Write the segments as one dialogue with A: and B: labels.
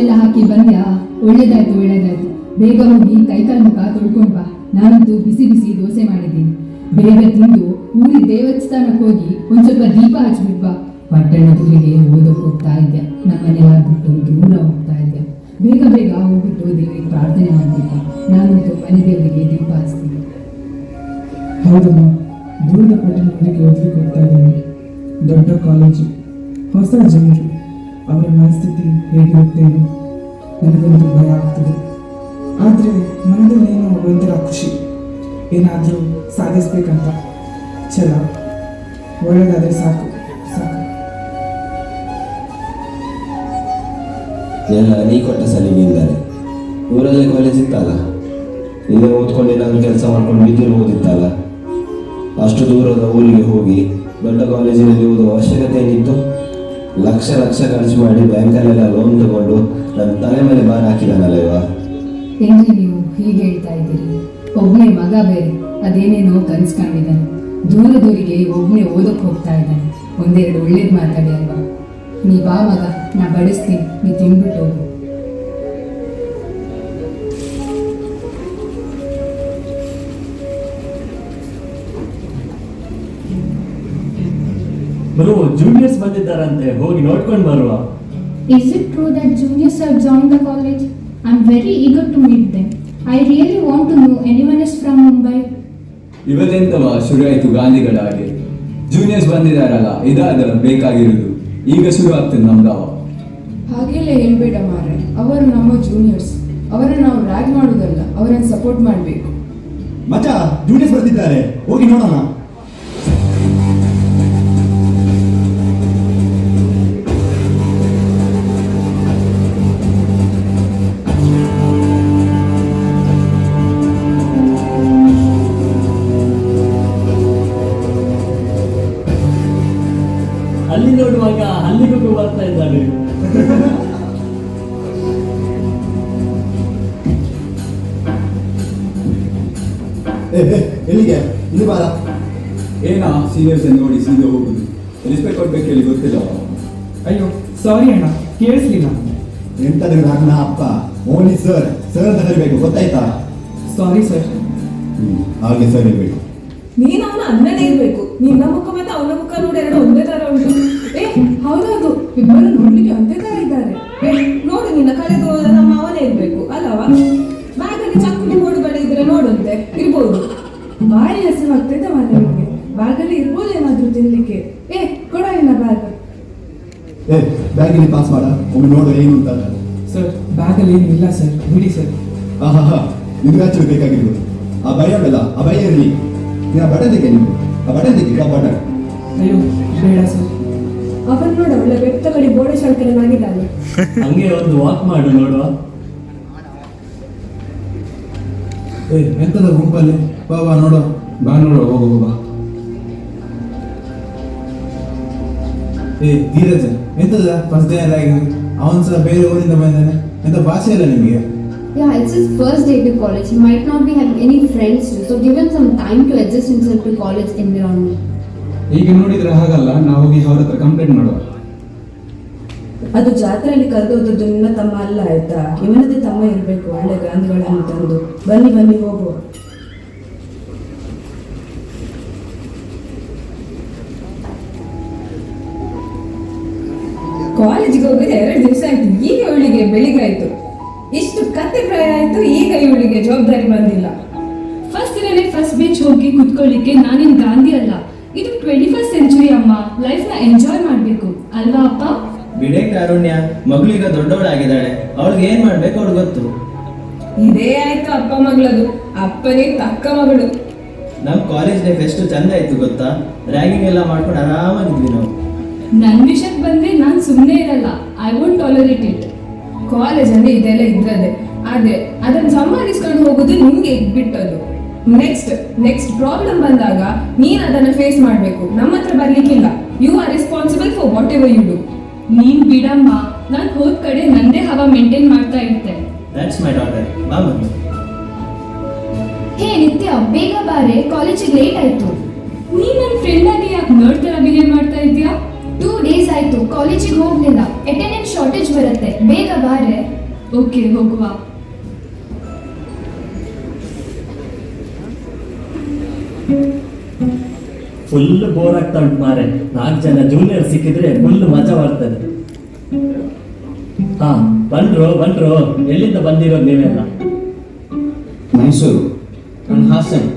A: ಎಲ್ಲ ಹಾಕಿ ಬಂದ್ಯಾ? ಒಳ್ಳೇದಾಯ್ತು ಒಳ್ಳೇದಾಯ್ತು. ಬೇಗ ಹೋಗಿ ಕೈಕಾಲು ಮುಖ ತೊಳ್ಕೊಂಡ್ ಬಾ. ನಾನಂತೂ ಬಿಸಿ ಬಿಸಿ ದೋಸೆ ಮಾಡಿದ್ದೀನಿ. ಬೇಗ ತಿಂದು ಊರಿ ದೇವಸ್ಥಾನಕ್ಕೆ ಹೋಗಿ ಒಂದ್ ಸ್ವಲ್ಪ ದೀಪ ಹಚ್ಬಿಟ್ ಬಾ. ಪಟ್ಟಣದೂರಿಗೆ ಓದೋಕೆ ಹೋಗ್ತಾ ಇದ್ಯಾ, ನಮ್ಮನ್ನೆಲ್ಲ ಬಿಟ್ಟು ದೂರ ಹೋಗ್ತಾ ಇದ್ಯಾ. ಬೇಗ ಬೇಗ ಹೋಗ್ಬಿಟ್ಟು ದೇವರಿಗೆ ಪ್ರಾರ್ಥನೆ ಮಾಡ್ಬೇಕು. ನಾನಂತೂ ಮನೆ ದೇವರಿಗೆ ದೀಪ ಹಚ್ತೀನಿ.
B: ಹೌದಮ್ಮ, ದೂರದ ಪಟ್ಟಣಗಳಿಗೆ ಓದಲಿಕ್ಕೆ ಹೋಗ್ತಾ ಇದ್ದೀನಿ. ದೊಡ್ಡ ಕಾಲೇಜು, ಹೊಸ ಜನರು, ಅವರ ಮನಸ್ಥಿತಿ ಹೇಗಿರುತ್ತೇನೋ ನನಗಂತೂ ಭಯ ಆಗ್ತದೆ. ಆದರೆ ಮನದಲ್ಲೇನೋ ಒಂಥರ ಖುಷಿ, ಏನಾದರೂ ಸಾಧಿಸ್ಬೇಕಂತ ಛಲ. ಒಳ್ಳೆಯದಾದರೆ ಸಾಕು ಸಾಕು.
C: ಎಲ್ಲ ನೀ ಕೊಟ್ಟ ಸಲಿಗೆಯಿಂದಾನೆ. ಊರಲ್ಲೇ ಕಾಲೇಜ್ ಇತ್ತಲ್ಲ, ಇಲ್ಲೇ ಓದ್ಕೊಂಡು ಏನಾದರೂ ಕೆಲಸ ಮಾಡ್ಕೊಂಡು ಬಿದ್ದಿರ್ಬೋದಿತ್ತಲ್ಲ. ಅಷ್ಟು ದೂರದ ಊರಿಗೆ ಹೋಗಿ ದೊಡ್ಡ ಕಾಲೇಜಿನಲ್ಲಿ ಓದುವ ಅವಶ್ಯಕತೆ ಏನಿತ್ತು? ಲಕ್ಷ ಲಕ್ಷ ಖರ್ಚು ಮಾಡಿ ಬ್ಯಾಂಕಲ್ಲೆಲ್ಲ ಲೋನ್ ತಗೊಂಡು ನನ್ನ ತಲೆ ಮೇಲೆ ಭಾರ ಹಾಕಿದಾನಲ್ಲ ಇವ.
A: ಹೆಂಗೆ ನೀವು ಹೀಗೆ ಹೇಳ್ತಾ ಇದ್ದೀರಿ? ಒಬ್ಬನೇ ಮಗ ಬೇರೆ, ಅದೇನೇನೋ ಕನ್ಸ್ಕೊಂಡಿದ್ದಾನೆ. ದೂರದೂರಿಗೆ ಒಬ್ಬನೇ ಓದಕ್ಕೆ ಹೋಗ್ತಾ ಇದ್ದಾನೆ. ಒಂದೆರಡು ಒಳ್ಳೇದು ಮಾತಾಡಿ ಅಲ್ವಾ? ನೀ ಬಾ ಮಗ, ನಾ ಬಡಿಸ್ತೀನಿ, ನೀ ತಿಂದ್ಬಿಟ್ಟು ಹೋಗು.
D: ಬರುವ ಜೂನಿಯರ್ಸ್ ಬಂದಿದ್ದಾರಂತೆ, ಹೋಗಿ ನೋಡ್ಕೊಂಡು ಬರುವ.
E: Is it true that juniors have joined the college? I'm very eager to meet them. I really want to know anyone is from Mumbai.
F: ಇವತ್ತೆಂತವ ಶುರು ಆಯ್ತು ಗಾಂಧಿಗಳ ಹಾಗೆ. ಜೂನಿಯರ್ಸ್ ಬಂದಿದ್ದಾರಲ್ಲ, ಇದಾದ ಬೇಕಾಗಿರುವುದು. ಈಗ ಶುರು ಆಗ್ತದೆ ನಮ್ದಾವ.
G: ಹಾಗೆಲ್ಲ ಹೇಳ್ಬೇಡ ಮಾರ್ರೆ, ಅವರು ನಮ್ಮ ಜೂನಿಯರ್ಸ್. ಅವರನ್ನು ನಾವು ರ್ಯಾಗ್ ಮಾಡುವುದಲ್ಲ, ಅವರನ್ನು ಸಪೋರ್ಟ್ ಮಾಡಬೇಕು.
H: ಮಚ್ಚ, ಜೂನಿಯರ್ಸ್ ಬರ್ತಿದ್ದಾರೆ, ಹೋಗಿ ನೋಡೋಣ.
D: ಅಲ್ಲಿ ನೋಡುವಾಗ ಅಲ್ಲಿಗೂ ಬರ್ತಾ ಇದ್ದಾನೆ.
H: ಎಲ್ಲಿಗೆ? ಇಲ್ಲಿ ಬಾರ.
F: ಏನಾ ಸೀನಿಯರ್ಸ್ ನೋಡಿ ಸೀದಾ ಹೋಗುದು? ರೆಸ್ಪೆಕ್ಟ್ ಕೊಡ್ಬೇಕು ಹೇಳಿ ಗೊತ್ತಿಲ್ಲ.
B: ಅಯ್ಯೋ ಸಾರಿ ಅಣ್ಣ, ಕೇಳಿಸ್ಲಿಲ್ಲ.
H: ಎಂತಂದ್ರೆ ನನ್ನ ಅಪ್ಪ ಮೋನಿ ಸರ್ ಸರ್ ಅಂತ ಕರಿಬೇಕು, ಗೊತ್ತಾಯ್ತಾ?
B: Sorry sir.
H: ಹಾಗೆ ಸರ್ ಇರ್ಬೇಕು.
G: ನೀನು ಅವನ ಅಣ್ಣನೇ ಇರ್ಬೇಕು. ನಿನ್ನ ಮುಖ ಮತ್ತೆ ಅವನ ಮುಖ ನೋಡಿ ಎರಡು ಒಂದೇ ತರ ಉಂಟು. ಹೌದೌದು, ಇಬ್ಬರು ನೋಡ್ಲಿಕ್ಕೆ ಒಂದೇ ತರ ಇದ್ದಾರೆ. ನೋಡು, ನಿನ್ನ ಕಳೆದು ನಮ್ಮ ಅವನೇ ಇರ್ಬೇಕು ಅಲ್ಲವಾ? ಬ್ಯಾಗಲ್ಲಿ ಚಕ್ಕುಲಿ ಮೂಡು ಬಳೆ ಇದ್ರೆ ನೋಡುಂತೆ ಇರ್ಬೋದು. ಬಾರಿ ಹಸಿವಾಗ್ತೈತೆ ಮನೆ ನಿಮಗೆ. ಬ್ಯಾಗಲ್ಲಿ ಇರ್ಬೋದು ಏನಾದ್ರು ತಿನ್ಲಿಕ್ಕೆ. ಕೊಡ ಇನ್ನ ಬ್ಯಾಗ್.
H: ಬ್ಯಾಗಿಗೆ ಪಾಸ್ ಮಾಡ, ಒಮ್ಮೆ ನೋಡು ಏನು ಅಂತ.
B: ಸರ್ ಬ್ಯಾಗಲ್ಲಿ ಏನು ಇಲ್ಲ ಸರ್, ಬಿಡಿ ಸರ್.
H: ಹಾ ನಿಮ್ಗೆ ಹಚ್ಚಲು ಬೇಕಾಗಿರ್ಬೋದು. ಆ ಭಯ ಉಂಟಲ್ಲ, ಆ ಭಯ ಇರಲಿ. ನೀನು ಆ ಬಟನ್ ತೆಗೆ, ನೀವು ಆ ಬಟನ್ ತೆಗಿ, ಆ ಬಟನ್.
B: ಅಯ್ಯೋ ಬೇಡ ಸರ್.
G: ಅವನ್ ನೋಡ ಒಳ್ಳೆ ಬೆಟ್ಟ ಕಡೆ ಬೋಡೆ ಶಲ್ಕನಾಗಿದ್ದಾನೆ.
D: ಹಂಗೆ ಒಂದು ವಾಕ್ ಮಾಡು ನೋಡುವ.
H: ಎಂತದ ಗುಂಪಲ್ಲಿ? ಬಾ ನೋಡು.
F: ಬಾ ನೋಡುವ, ಹೋಗು ಬಾ.
H: ಧೀರಜ, ಎಂತದ ಫಸ್ಟ್ ಡೇ ಆಗಿದೆ? ಅವನ್ ಸಹ ಬೇರೆ ಊರಿಂದ ಬಂದಾನೆ. ಎಂತ ಭಾಷೆ ಇಲ್ಲ ನಿಮಗೆ?
I: Yeah, it's his first day to college. He might not be having any friends too, so give him some time to adjust himself to college environment.
F: ಈಗ ನೋಡಿದ್ರೆ ಹಾಗಲ್ಲ, ನಾವು ಹೋಗಿ ಅವ್ರ ಹತ್ರ ಕಂಪ್ಲೇಂಟ್ ಮಾಡುವ.
G: ಅದು ಜಾತ್ರೆಯಲ್ಲಿ ಕರೆದೋದದ್ದು ನಿನ್ನ ತಮ್ಮ ಅಲ್ಲ ಆಯ್ತಾ? ಇವನದೇ ತಮ್ಮ ಇರಬೇಕು, ಒಳ್ಳೆ ಗಾಂಧಿಗಳನ್ನು ತಂದು. ಬನ್ನಿ ಬನ್ನಿ ಹೋಗುವ. ಕಾಲೇಜಿಗೆ ಹೋಗೋದು 2 ದಿವಸ ಆಯ್ತು, ಈಗ ಇವಳಿಗೆ ಬೆಳಿಗಾಯ್ತು. ಇಷ್ಟು ಕತೆ ಪ್ರಾಯ ಆಯ್ತು, ಈಗ ಇವಳಿಗೆ ಜವಾಬ್ದಾರಿ ಬಂದಿಲ್ಲ.
E: ಫಸ್ಟ್ ಇರಲೇ ಫಸ್ಟ್ ಬೆಂಚ್ ಹೋಗಿ ಕುತ್ಕೊಳ್ಳಿಕ್ಕೆ ನಾನೇನು ಗಾಂಧಿ ಅಲ್ಲ. ಇದು 21st ಸೆಂಚುರಿ ಅಮ್ಮ. ಲೈಫ್ನ ಎಂಜಾಯ್ ಮಾಡಬೇಕು ಅಲ್ವಾ ಅಪ್ಪ?
C: ಬಿಡೆ ಕಾರುಣ್ಯ, ಮಗಳು ಈಗ ದೊಡ್ಡವಳಾಗಿದ್ದಾಳೆ, ಅವಳಿಗೆ ಏನ್ ಮಾಡ್ಬೇಕು ಅವಳು ಗೊತ್ತು.
G: ಇದೇ ಆಯ್ತು ಅಪ್ಪ ಮಗಳದು. ಅಪ್ಪನೇ ತಕ್ಕ ಮಗಳು.
C: ನಮ್ ಕಾಲೇಜ್ ಲೈಫ್ ಎಷ್ಟು ಚಂದ ಆಯ್ತು ಗೊತ್ತಾ? ರ್ಯಾಗಿಂಗ್ ಎಲ್ಲ ಮಾಡ್ಕೊಂಡು ಆರಾಮಾಗಿದ್ವಿ ನಾವು.
E: ನನ್ನ ವಿಷಯಕ್ಕೆ ಬಂದ್ರೆ ನಾನು ಸುಮ್ಮನೆ ಇರಲ್ಲ. I won't tolerate it.
G: College ಅಂದ್ರೆ ಇದೆಲ್ಲ ಇದ್ರದೆ, ಆದ್ರೆ ಅದನ್ನ ಸಂಭಾಳಿಸ್ಕೊಂಡು ಹೋಗೋದು ನಿಮ್ಗೆ ಬಿಟ್ಟದ್ದು. ನೆಕ್ಸ್ಟ್ ಪ್ರಾಬ್ಲಮ್ ಬಂದಾಗ ನೀನ್ ಅದನ್ನ ಫೇಸ್ ಮಾಡ್ಬೇಕು, ನಮ್ಮ ಹತ್ರ ಬರ್ಲಿಕ್ಕಿಲ್ಲ. You are responsible for whatever you do.
E: ನೀನ್ ಬಿಡಮ್ಮ, ನಾನು ಹೋದ ಕಡೆ ನಂದೇ ಹವಾ ಮೇಂಟೈನ್ ಮಾಡ್ತಾ ಇರ್ತೆ.
C: That's my daughter. ಬಾ ಮಮ್ಮಿ.
I: ಹೇ ನಿತ್ಯ, ಬೇಗ ಬಾರೆ, ಕಾಲೇಜಿಗೆ ಲೇಟ್ ಆಯ್ತು.
E: ನೀನ್ ನನ್ನ ಫ್ರೆಂಡ್ ಆಗಿ ಯಾಕೆ ನರ್ಡ್ ತರ ಬಿಹೇವ್ ಮಾಡ್ತಾ ಇದೀಯಾ?
I: 2 days ಆಯ್ತು, ಕಾಲೇಜಿಗೆ ಹೋಗ್ಲಿಲ್ಲ. ಅಟೆಂಡೆನ್ಸ್ ಶಾರ್ಟೇಜ್ ಬರುತ್ತೆ, ಬೇಗ ಬಾರೆ.
E: ಓಕೆ ಹೋಗುವ.
D: ಫುಲ್ ಬೋರ್ ಆಗ್ತಾ ಉಂಟು ಮಾರೆ. 4 ಜನ ಜೂನಿಯರ್ ಸಿಕ್ಕಿದ್ರೆ ಫುಲ್ ಮಜಾ ಬರ್ತದೆ. ಹಾ, ಬಂದ್ರು. ಎಲ್ಲಿಂದ ಬಂದಿರೋದು ನೀವೆಲ್ಲ?
C: ಮೈಸೂರು.
B: ನಾನು ಹಾಸನ್.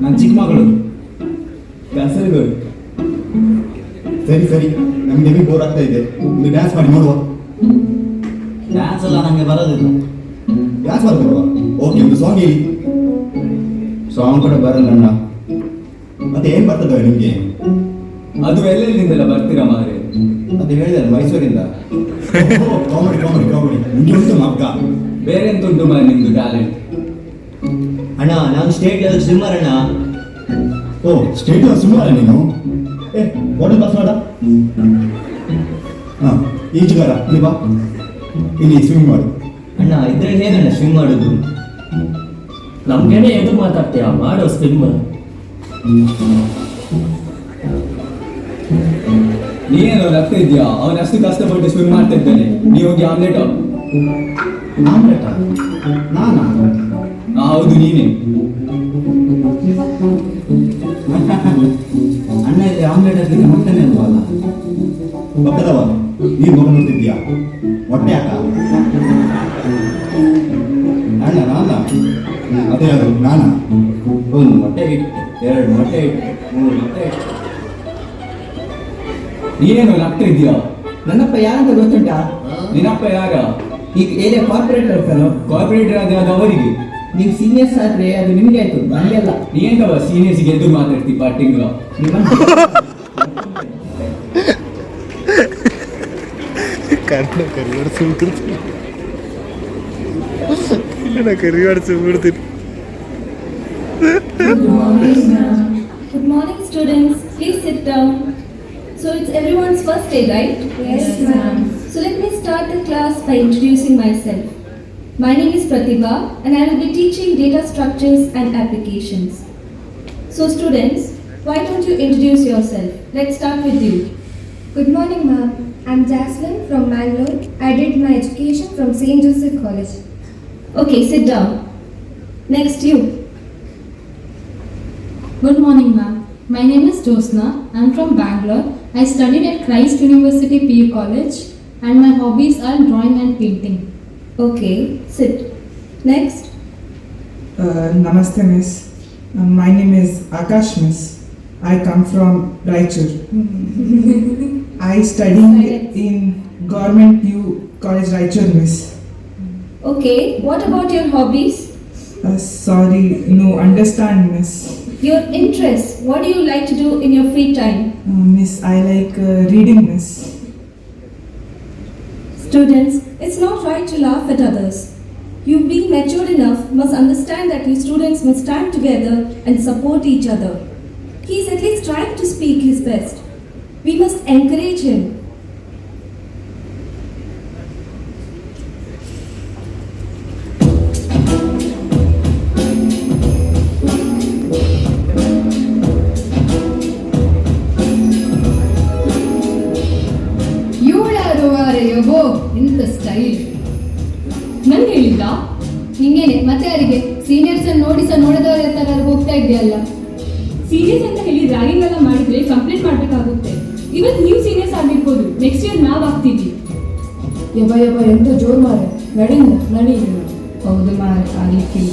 B: ನಾನು ಚಿಕ್ಕಮಗಳೂರು.
H: ಕಾಸರಗೋಡು. ಸರಿ ನಮ್ಗೆ ಹೆವಿ ಬೋರ್ ಆಗ್ತಾ ಇದೆ, ಒಂದು ಡ್ಯಾನ್ಸ್ ಮಾಡಿ ನೋಡುವ.
D: ಡ್ಯಾನ್ಸ್ ಎಲ್ಲ ನಂಗೆ ಬರೋದಿಲ್ಲ.
H: ಡ್ಯಾನ್ಸ್ ಮಾಡ್ಬೇಕಲ್ವಾ? ಓಕೆ, ಒಂದು ಸಾಂಗ್ ಹೇಳಿ.
C: ಸಾಂಗ್ ಕೂಡ ಬರಲ್ಲ ಅಣ್ಣ.
H: ಮತ್ತೆ ಏನ್ ಬರ್ತದೆ ನಿಮ್ಗೆ?
F: ಅದು ಎಲ್ಲೆಲ್ಲಿಂದೆಲ್ಲ ಬರ್ತೀರಾ ಮಾರೆ?
C: ಅದು ಹೇಳಿದಲ್ಲ, ಮೈಸೂರಿಂದ.
H: ಕಾಮಿಡಿ ನಿಮ್ಗೆ ಉಂಟು ಮಗ್ಗ.
F: ಬೇರೆ ಎಂತುಂಟು ಮಾರೆ ನಿಮ್ದು ಟ್ಯಾಲೆಂಟ್?
D: ಅಣ್ಣ, ನಾನು ಸ್ಟೇಟ್ ಲೆವೆಲ್ ಸ್ವಿಮ್ಮರ್ ಅಣ್ಣ.
H: ಓ, ಸ್ಟೇಟ್ ಸುಮಾರ ನೀನು. ವಾಟರ್ ಪಾಸ್ ಮಾಡ. ಹಾ, ಈಜುಗಾರ ಇಲ್ಲಿ ಬಾ, ಇಲ್ಲಿ ಸ್ವಿಮ್ ಮಾಡು.
D: ಅಣ್ಣ, ಇದ್ರಲ್ಲಿ ಹೇಗಣ್ಣ ಸ್ವಿಮ್ ಮಾಡೋದು? ನಮ್ಗೇನೆ ಎದುರು ಮಾತಾಡ್ತೀಯ, ಮಾಡೋ ಸ್ವಿಮ್.
F: ನೀನೇನೋ ನಗ್ತಾ ಇದ್ಯಾ? ಅವನ ಅಷ್ಟು ಕಷ್ಟಪಟ್ಟು ಸ್ವಿಮ್ ಮಾಡ್ತಾ ಇದ್ದಾನೆ, ನೀವು ಹೋಗಿ ಆಮ್ಲೆಟ್.
H: ಆಮ್ಲೆಟಾ? ನಾನಾ?
F: ಹೌದು, ನೀನೇ.
H: ಅಣ್ಣ, ಇಲ್ಲಿ ಆಮ್ಲೆಟ್ ಹಾಕಲಿಕ್ಕೆ ಮೊಟ್ಟೆನೇ ಅಲ್ವಲ್ಲ? ಪಕ್ಕದವ ನೀನು ಮಗ ನೋಡ್ತಿದ್ಯಾ? ಮೊಟ್ಟೆ ಹಾಕ. ಅಣ್ಣ ನಾನ? ಅದೇ ಅದು ನಾನಾ?
C: 1 ಮೊಟ್ಟೆ ಇಟ್ಟು, 2 ಮೊಟ್ಟೆ ಇಟ್ಟು, 3 ಮೊಟ್ಟೆ ಇಟ್ಟು.
F: ನೀನೇನೋ ನಗ್ತಾ ಇದ್ಯಾ?
B: ನನ್ನಪ್ಪ ಯಾರಂತ ಗೊತ್ತುಂಟಾ?
F: ನಿನ್ನಪ್ಪ ಯಾರ?
B: ಈಗ ಏರಿಯಾ ಕಾರ್ಪೊರೇಟರ್ ಫೆಲೋ.
F: ಕಾರ್ಪೊರೇಟರ್ ಆದ್ರೆ ಅದು ಅವರಿಗೆ.
B: ನೀವು ಸೀನಿಯರ್ಸ್ ಆದ್ರೆ ಅದು ನಿಮ್ಗೆ ಆಯ್ತು, ನನಗೆಲ್ಲ.
F: ನೀ ಎಂತವ ಸೀನಿಯರ್ಸ್ಗೆ ಎದುರು ಮಾತಾಡ್ತಿ potting?
E: Good morning, students. Please sit down. So it's everyone's first day, right?
I: Yes, ma'am.
E: So let me start the class by introducing myself. My name is Pratibha and I will be teaching data structures and applications. So students, why don't you introduce yourself? Let's start with you.
I: Good morning, ma'am. I'm Jaslyn from Mangalore. I did my education from St. Joseph College.
E: Okay, sit down. Next you.
J: Good morning, ma'am. My name is Josna. I'm from Bangalore. I studied at Christ University PU College and my hobbies are drawing and painting.
E: Okay, sit. Next.
B: Namaste, miss. My name is Akash, miss. I come from Raichur. I studied in Government PU College, Raichur, miss.
E: Okay, what about your hobbies?
B: Sorry, no understand, miss.
E: Your interests. What do you like to do in your free time?
B: Miss, I like reading, miss.
E: Students, it's not right to laugh at others. You being matured enough must understand that you students must stand together and support each other. He is at least trying to speak his best. We must encourage him.
A: ಯೋಗೋ ಎಂತ style.
J: ನನ್ಗೆ ಹೇಳಿದ್ದ?
A: ಹಿಂಗೇನೆ ಮತ್ತೆ ಯಾರಿಗೆ? Seniors ನೋಡಿದವ್ರ ಹತ್ರ ಹೋಗ್ತಾ ಇದೆಯಲ್ಲ.
J: Serious ಅಂತ ಹೇಳಿ ರ್ಯಾಗಿಂಗ್ ಎಲ್ಲ ಮಾಡಿದ್ರೆ ಕಂಪ್ಲೇಂಟ್ ಮಾಡ್ಬೇಕಾಗುತ್ತೆ. ಇವತ್ತು ನೀವು ಸೀನಿಯರ್ಸ್ ಆಗಿರ್ಬೋದು, ನೆಕ್ಸ್ಟ್ ಇಯರ್ ನಾವು ಆಗ್ತೀವಿ.
G: ಯಬ್ಬ ಎಂತ ಜೋರ್ ಮಾರೆ. ನಡಿ.
A: ಹೌದು ಮಾರೆ, ಆಗ್ಲಿಕ್ಕಿಲ್ಲ.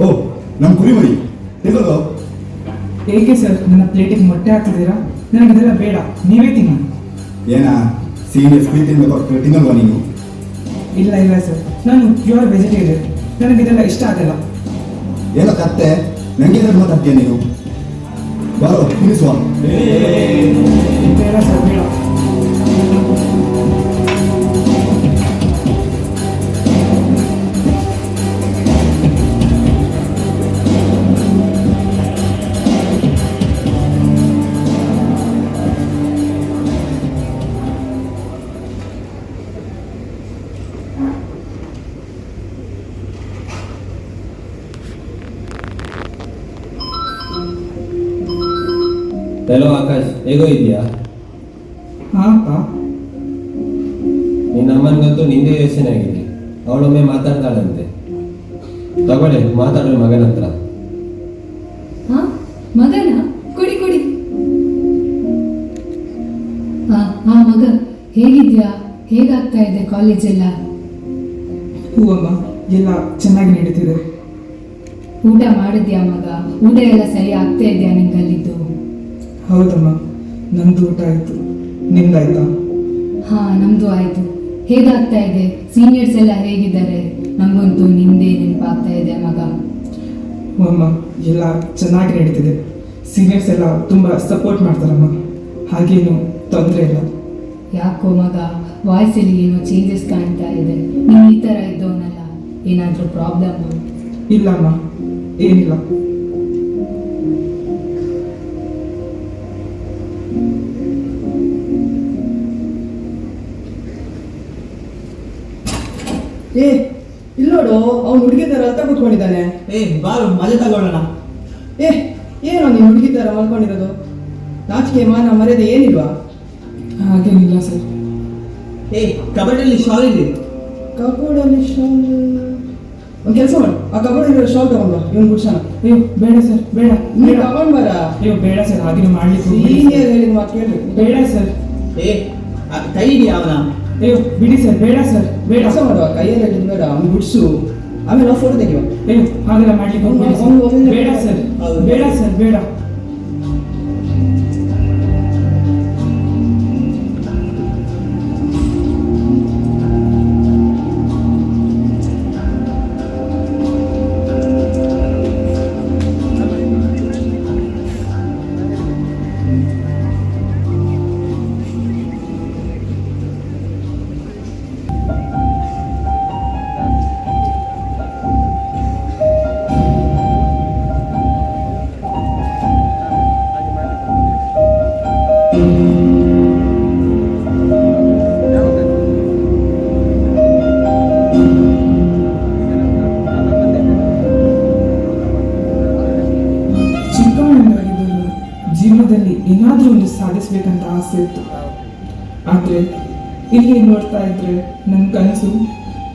H: ಓ, ನಮ್ಮ ಕುರಿ ಮರಿ ತೆಗೆದು.
B: ಏಕೆ ಸರ್ ನನ್ನ ಪ್ಲೇಟಿಗೆ ಮೊಟ್ಟೆ ಹಾಕಿದ್ದೀರಾ? ನನಗಿದೆಲ್ಲ ಬೇಡ, ನೀವೇ ತಿನ್ನ.
H: ಏನಾ ಸೀನಿಯರ್ಸ್ ಪ್ರೀತಿಯಿಂದ ತಿನ್ನಲ್ವಾ ನೀನು?
B: ಇಲ್ಲ ಸರ್, ನಾನು ಪ್ಯೂರ್ ವೆಜಿಟೇರಿಯನ್, ನನಗಿದೆಲ್ಲ ಇಷ್ಟ ಆಗಲ್ಲ.
H: ಏನೋ ಕತ್ತೆ, ನನಗೆ ಮಾತಾಡ್ತೀಯ ನೀನು? ಬಾರೋ ತಿನ್ನಿಸುವ.
B: ಬೇಡ ಸರ್, ಬೇಡ.
C: ಹೆಲೋ ಆಕಾಶ್, ಹೇಗೋ ಇದೆಯಾ?
B: ಹಾಂ ಅಪ್ಪ.
C: ನಿನ್ನ ಅಮ್ಮನಿಗಂತೂ ನಿಂದೇ ಯೋಚನೆ ಆಗಿದೆ. ಅವಳೊಮ್ಮೆ ಮಾತಾಡ್ತಾಳಂತೆ. ತಗೊಳ್ಳಿ, ಮಾತಾಡ್ರಿ ಮಗನ ಹತ್ರ.
A: ಹಾ ಮಗನ ಕೊಡಿ ಕೊಡಿ. ಹಾ ಮಗ, ಹೇಗಿದ್ಯಾ? ಹೇಗಾಗ್ತಾ ಇದೆ ಕಾಲೇಜ್ ಎಲ್ಲ?
B: ಹ್ಞೂ ಅಮ್ಮ, ಎಲ್ಲ ಚೆನ್ನಾಗಿ ನಡೀತಿದೆ.
A: ಊಟ ಮಾಡಿದ್ಯಾ ಮಗ? ಊಟ ಎಲ್ಲ ಸರಿ ಆಗ್ತಾ ಇದೆಯಾ ನಿಂಗಲ್ಲಿದ್ದು?
B: ಹೌದಮ್ಮ, ನಮ್ದು ಊಟ ಆಯಿತು. ನಿಮ್ದಾಯ್ತಾ?
A: ಹಾ ನಮ್ದು ಆಯ್ತು. ಹೇಗಾಗ್ತಾ ಇದೆ? ಸೀನಿಯರ್ಸ್ ಎಲ್ಲ ಹೇಗಿದ್ದಾರೆ? ನಂಗಂತೂ ನಿಂದೇ ನೆನಪಾಗ್ತಾ ಇದೆ ಮಗ.
B: ಹ್ಞೂ ಅಮ್ಮ, ಎಲ್ಲ ಚೆನ್ನಾಗಿ ನಡೀತಿದೆ. ಸೀನಿಯರ್ಸ್ ಎಲ್ಲ ತುಂಬ ಸಪೋರ್ಟ್ ಮಾಡ್ತಾರಮ್ಮ, ಹಾಗೇನು ತೊಂದರೆ ಇಲ್ಲ.
A: ಯಾಕೋ ಮಗ, ವಾಯ್ಸಲ್ಲಿ ಏನೋ ಚೇಂಜಸ್ ಕಾಣ್ತಾ ಇದೆ. ನೀನು ಈ ಥರ ಇದ್ದವನಲ್ಲ, ಏನಾದರೂ ಪ್ರಾಬ್ಲಮ್?
B: ಇಲ್ಲಮ್ಮ, ಏನಿಲ್ಲ.
K: ಏ ಇಲ್ಲೋಡು, ಅವ್ನು ಹುಡುಗಿ ಥರ ಅಂತ ಕೂತ್ಕೊಂಡಿದ್ದಾನೆ.
D: ಬಾರು ಮಜಾ ತಗೊಳ್ಳೋಣ.
K: ಏನೋ ನೀನು ಹುಡುಗಿ ಥರ ಮಲ್ಕೊಂಡಿರೋದು? ನಾಚಿಕೆ ಮಾನ ಮರ್ಯಾದೆ ಏನಿಲ್ವಾ?
B: ಹಾಗೇನಿಲ್ಲ ಸರ್.
D: ಕಬಡ್ಡಿಯಲ್ಲಿ ಶಾಲ್ ಇದೆ.
K: ಕಬೋರ್ಡಲ್ಲಿ ಶಾಲ್? ಒಂದು ಕೆಲಸ ಮಾಡು, ಆ ಕಬೋರ್ಡಲ್ಲಿ ಶಾಲ್ ತಗೊಂಡು ಇವನು ಗುಡ್ಸೋಣ.
B: ಅಯ್ಯೋ ಬೇಡ ಸರ್, ಬೇಡ.
K: ನೀನು ತಗೊಂಡು ಬರ.
B: ಅಯ್ಯೋ ಬೇಡ ಸರ್, ಹಾಗೆ ಮಾಡ್ಲಿಕ್ಕೆ
K: ಸೀನಿಯರ್ ಹೇಳಿದ ಮಾತು ಕೇಳಿ.
B: ಬೇಡ ಸರ್.
D: ಕೈ ಇದೆಯಾ ಅವನ?
B: ಅಯ್ಯೋ ಬಿಡಿ ಸರ್, ಬೇಡ ಸರ್, ಬೇಡ.
K: ಕೆಲಸ ಮಾಡುವ, ಕೈಯಲ್ಲಿ ಹೇಳಿದ್ ಬೇಡ, ಅವ್ನು ಗುಡ್ಸು, ಆಮೇಲೆ ನಾವು ಫೋಟೋ ತೆಗಿವ.
B: ಅಯ್ಯೋ ಹಾಗೆಲ್ಲ ಮಾಡ್ಲಿಕ್ಕೆ ಹೋಗ್ಬೇಡಿ ಸರ್. ಬೇಡ ಸರ್, ಬೇಡ ಸರ್, ಬೇಡ. ಜೀವನದಲ್ಲಿ ಏನಾದರೂ ಒಂದು ಸಾಧಿಸ್ಬೇಕಂತ ಆಸೆ ಇತ್ತು. ಆದರೆ ಇಲ್ಲಿ ನೋಡ್ತಾ ಇದ್ರೆ ನನ್ನ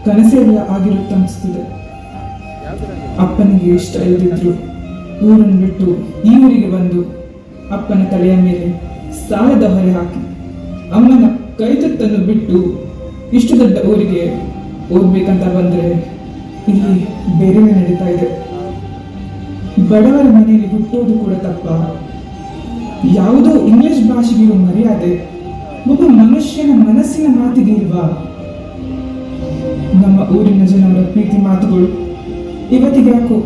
B: ಕನಸೇ ಆಗಿರುತ್ತೆ ಅನಿಸ್ತಿದೆ. ಅಪ್ಪನಿಗೆ ಇಷ್ಟ ಇಲ್ಲದಿದ್ರು ಊರನ್ನು ಬಿಟ್ಟು ಈ ಊರಿಗೆ ಬಂದು ಅಪ್ಪನ ತಲೆಯ ಮೇಲೆ ಸಾಲದ ಹೊರೆ ಹಾಕಿ ಅಮ್ಮನ ಕೈತುತ್ತನ್ನು ಬಿಟ್ಟು ಇಷ್ಟು ದೊಡ್ಡ ಊರಿಗೆ ಓದ್ಬೇಕಂತ ಬಂದರೆ ಇಲ್ಲಿ ಬೇರೆನೇ ನಡೀತಾ ಇದೆ. ಬಡವರ ಮನೆಯಲ್ಲಿ ಹುಟ್ಟೋದು ಕೂಡ ತಪ್ಪ. ಯಾವುದೋ ಇಂಗ್ಲಿಷ್ ಭಾಷೆಗಿರೋ ಮರ್ಯಾದೆ ಒಬ್ಬ ಮನುಷ್ಯನ ಮನಸ್ಸಿನ ಮಾತಿಗೆ ಇಲ್ವಾ? ನಮ್ಮ ಊರಿನ ಜನರ ಪ್ರೀತಿ ಮಾತುಗಳು ಇವತ್ತಿಗೆ ಯಾಕೋ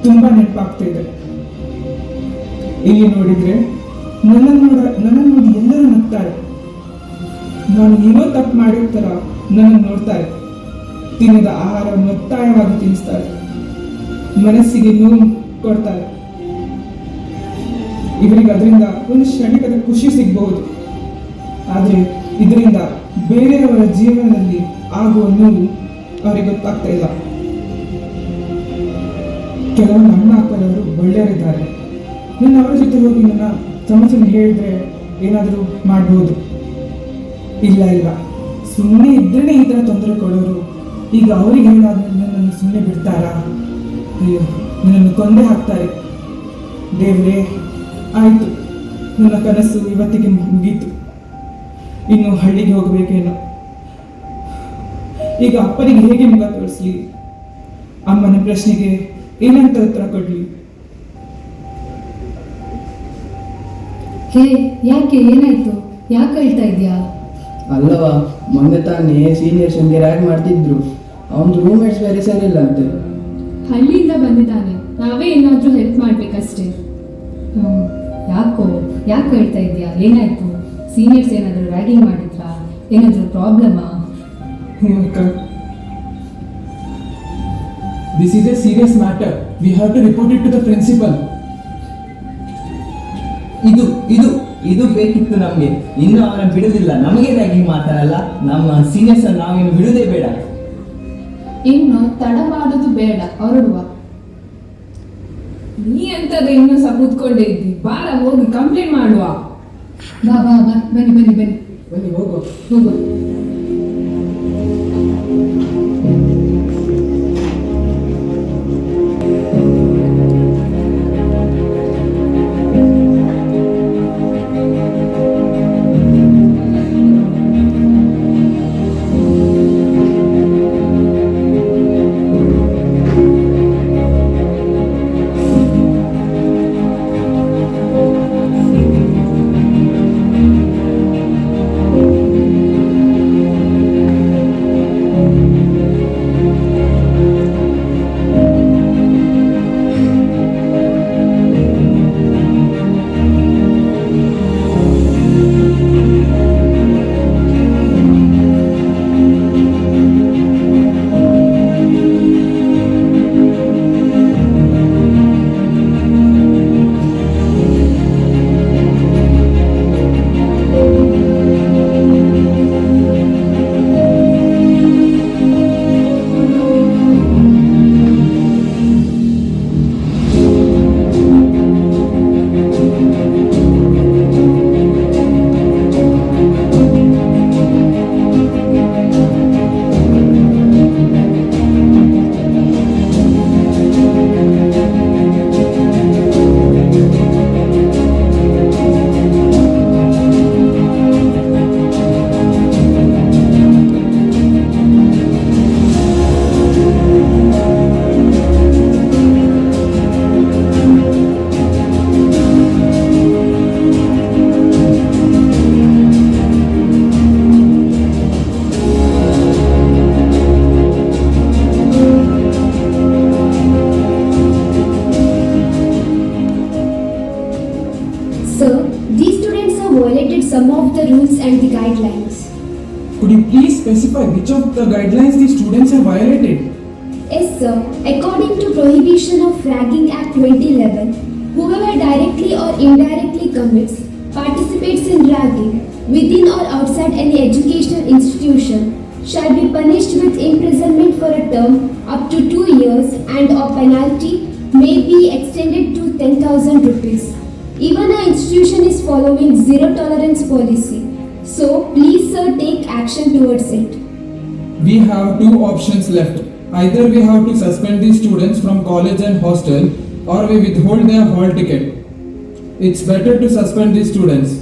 B: ತುಂಬಾ ನೆನಪಾಗ್ತಾ ಇದೆ. ಇಲ್ಲಿ ನೋಡಿದ್ರೆ ನನ್ನನ್ನು ನೋಡಿ ಎಲ್ಲರೂ ನಗ್ತಾರೆ. ನಾನು ಏನೋ ತಪ್ಪು ಮಾಡಿರ್ತಾರ ನನ್ನನ್ನು ನೋಡ್ತಾರೆ. ತಿನ್ನದ ಆಹಾರವನ್ನು ಒತ್ತಾಯವಾಗಿ ತಿನ್ನಿಸ್ತಾರೆ, ಮನಸ್ಸಿಗೆ ನೋವು ಕೊಡ್ತಾರೆ. ಇವರಿಗೆ ಅದರಿಂದ ಒಂದು ಕ್ಷಣಿಕದ ಖುಷಿ ಸಿಗಬಹುದು, ಆದರೆ ಇದರಿಂದ ಬೇರೆಯವರ ಜೀವನದಲ್ಲಿ ಆಗುವ ನೋವು ಅವರಿಗೆ ಗೊತ್ತಾಗ್ತಾ ಇಲ್ಲ. ಕೆಲವೊಂದು ಅಣ್ಣ ಅಕ್ಕನವರು ಒಳ್ಳೆಯವರಿದ್ದಾರೆ. ನಾನು ಅವರ ಜೊತೆ ಹೋಗಿ ನನ್ನ ಸಮಸ್ಯೆಯನ್ನು ಹೇಳಿದ್ರೆ ಏನಾದರೂ ಮಾಡ್ಬೋದು. ಇಲ್ಲ, ಸುಮ್ಮನೆ ಇದ್ರೇನೆ ಈ ಥರ ತೊಂದರೆ ಕೊಡೋರು ಈಗ ಅವರಿಗೆ ಏನಾದರೂ ನನ್ನನ್ನು ಸುಮ್ಮನೆ ಬಿಡ್ತಾರಾ? ಅಯ್ಯೋ, ನನ್ನನ್ನು ಕೊಂದೇ ಹಾಕ್ತಾರೆ. ದೇವ್ರೇ, ಆಯಿತು, ನನ್ನ ಕನಸು ಇವತ್ತಿಗೆ ಮುಗೀತು. ಇನ್ನು ಹಳ್ಳಿಗೆ ಹೋಗಬೇಕೇನೋ. ಈಗ ಅಪ್ಪನಿಗೆ ಹೇಗೆ ಮುಖ ತೋರಿಸ್ಲಿ? ಅಮ್ಮನ ಪ್ರಶ್ನೆಗೆ ಏನಂತ ಉತ್ತರ ಕೊಡ್ಲಿ?
A: ಹೇ, ಯಾಕೆ, ಏನಾಯ್ತು? ಯಾಕೆ ಹೇಳ್ತಾ ಇದೆಯಾ?
K: ಅಲ್ಲವಾ, ಮೊನ್ನೆ ತಾನೇ ಸೀನಿಯರ್ಸ್ ಹಂಗೆ ರ್ಯಾಗ್ ಮಾಡ್ತಿದ್ರು. ಅವನು ರೂಮ್ಮೇಟ್ಸ್ ಬೇರೆ ಸರಿಯಿಲ್ಲ ಅಂತೆ.
J: ಹಳ್ಳಿಯಿಂದ ಬಂದಿದ್ದಾನೆ, ನಾವೇ ಏನಾದರೂ ಹೆಲ್ಪ್ ಮಾಡ್ಬೇಕಷ್ಟೇ.
A: ಯಾಕೆ ಹೇಳ್ತಾ ಇದೆಯಾ? ಏನಾಯ್ತು? ಸೀನಿಯರ್ಸ್ ಏನಾದರೂ ರ್ಯಾಗಿಂಗ್ ಮಾಡಿದ್ರಾ? ಏನಾದರೂ ಪ್ರಾಬ್ಲಮಾ?
B: This is a serious matter. We have to report it to the principal.
D: ಇದು ಬೇಕಿತ್ತು ನಮಗೆ. ಇನ್ನು ಅವನ ಬಿಡುವುದಿಲ್ಲ. ನಮಗೆ ರ್ಯಾಗಿಂಗ್ ಮಾಡ್ತಾರಲ್ಲ, ನಮ್ಮ ಸೀನಿಯರ್ಸ್ ನಾವೇನು ಬಿಡುವುದೇ ಬೇಡ.
J: ಇನ್ನು ತಡ ಮಾಡೋದು ಬೇಡ, ಹೊರಡುವ.
G: ನೀ ಎಂತದ ಇನ್ನೂ ಸಹ ಕೂತ್ಕೊಂಡೇ ಇದ್ದಿ, ಬಾರ ಹೋಗಿ ಕಂಪ್ಲೇಂಟ್ ಮಾಡುವ.
A: ಬಾ ಬಾ ಬಾ, ಬನ್ನಿ ಬನ್ನಿ ಬನ್ನಿ
K: ಬನ್ನಿ ಹೋಗುವ.
A: ಹೋಗುವ.
I: Sir, these students have violated some of the rules and the guidelines.
B: Could you please specify which of the guidelines the students have violated?
I: Yes, sir. According to Prohibition of Ragging Act 2011, whoever directly or indirectly commits, participates in ragging within or outside any educational institution shall be punished with imprisonment for a term up to 2 years and/or penalty may be extended to 10,000 rupees. Even our institution is following zero tolerance policy. So please, sir, take action towards it.
B: We have two options left. Either we have to suspend these students from college and hostel, or we withhold their hall ticket. It's better to suspend these students.